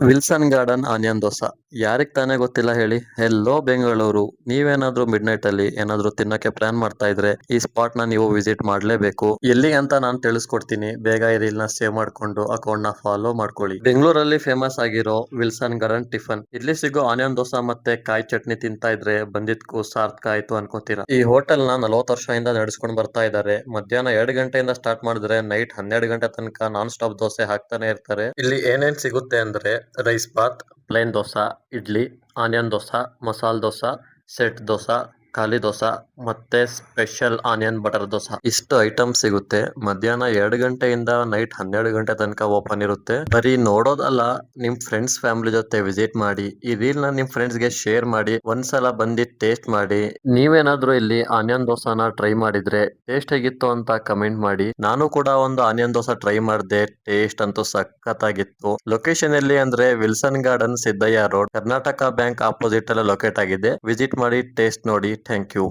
Wilson garden onion dosa ಯಾರಿಗ್ ತಾನೇ ಗೊತ್ತಿಲ್ಲ ಹೇಳಿ. ಹೆಲ್ಲೋ ಬೆಂಗಳೂರು, ನೀವೇನಾದ್ರೂ ಮಿಡ್ ನೈಟ್ ಅಲ್ಲಿ ಏನಾದ್ರೂ ತಿನ್ನಕ್ಕೆ ಪ್ಲಾನ್ ಮಾಡ್ತಾ ಇದ್ರೆ ಈ ಸ್ಪಾಟ್ ನ ನೀವು ವಿಸಿಟ್ ಮಾಡ್ಲೇಬೇಕು. ಎಲ್ಲಿ ಅಂತ ನಾನು ತಿಳಿಸ್ಕೊಡ್ತೀನಿ, ಬೇಗ ಈ ರೀಲ್ ನ ಸೇವ್ ಮಾಡ್ಕೊಂಡು ಅಕೌಂಟ್ ನ ಫಾಲೋ ಮಾಡ್ಕೊಳ್ಳಿ. ಬೆಂಗಳೂರಲ್ಲಿ ಫೇಮಸ್ ಆಗಿರೋ ವಿಲ್ಸನ್ ಗಾರ್ಡನ್ ಟಿಫನ್, ಇಲ್ಲಿ ಸಿಗೋ ಆನಿಯನ್ ದೋಸಾ ಮತ್ತೆ ಕಾಯಿ ಚಟ್ನಿ ತಿಂತಾ ಇದ್ರೆ ಬಂದಿದ್ಕು ಸಾರ್ಥಕ ಆಯ್ತು ಅನ್ಕೋತೀರಾ. ಈ ಹೋಟೆಲ್ ನ 40 ವರ್ಷದಿಂದ ನಡೆಸ್ಕೊಂಡು ಬರ್ತಾ ಇದ್ದಾರೆ. ಮಧ್ಯಾಹ್ನ 2 ಗಂಟೆಯಿಂದ ಸ್ಟಾರ್ಟ್ ಮಾಡಿದ್ರೆ ನೈಟ್ 12 ಗಂಟೆ ತನಕ ನಾನ್ ಸ್ಟಾಪ್ ದೋಸೆ ಹಾಕ್ತಾನೆ ಇರ್ತಾರೆ. ಇಲ್ಲಿ ಏನೇನ್ ಸಿಗುತ್ತೆ ಅಂದ್ರೆ rice bath, plain dosa, idli, onion dosa, masala dosa, set dosa, ಖಾಲಿ ದೋಸಾ ಮತ್ತೆ ಸ್ಪೆಷಲ್ ಆನಿಯನ್ ಬಟರ್ ದೋಸಾ. ಇಷ್ಟು ಐಟಮ್ ಸಿಗುತ್ತೆ. ಮಧ್ಯಾಹ್ನ 2 ಗಂಟೆಯಿಂದ ನೈಟ್ 12 ಗಂಟೆ ತನಕ ಓಪನ್ ಇರುತ್ತೆ. ಬರೀ ನೋಡೋದಲ್ಲ, ನಿಮ್ ಫ್ರೆಂಡ್ಸ್ ಫ್ಯಾಮಿಲಿ ಜೊತೆ ವಿಸಿಟ್ ಮಾಡಿ, ಈ ರೀಲ್ ನ ನಿಮ್ ಫ್ರೆಂಡ್ಸ್ ಗೆ ಶೇರ್ ಮಾಡಿ, ಒಂದ್ಸಲ ಬಂದಿ ಟೇಸ್ಟ್ ಮಾಡಿ. ನೀವೇನಾದ್ರೂ ಇಲ್ಲಿ ಆನಿಯನ್ ದೋಸಾನ ಟ್ರೈ ಮಾಡಿದ್ರೆ ಟೇಸ್ಟ್ ಹೇಗಿತ್ತು ಅಂತ ಕಮೆಂಟ್ ಮಾಡಿ. ನಾನು ಕೂಡ ಒಂದು ಆನಿಯನ್ ದೋಸಾ ಟ್ರೈ ಮಾಡಿದೆ, ಟೇಸ್ಟ್ ಅಂತೂ ಸಖತ್ತಾಗಿತ್ತು. ಲೊಕೇಶನ್ ಎಲ್ಲಿ ಅಂದ್ರೆ Wilson garden, Siddaiah road, Karnataka bank opposite ಅಲ್ಲಿ ಲೊಕೇಟ್ ಆಗಿದೆ. ವಿಸಿಟ್ ಮಾಡಿ, ಟೇಸ್ಟ್ ನೋಡಿ. Thank you.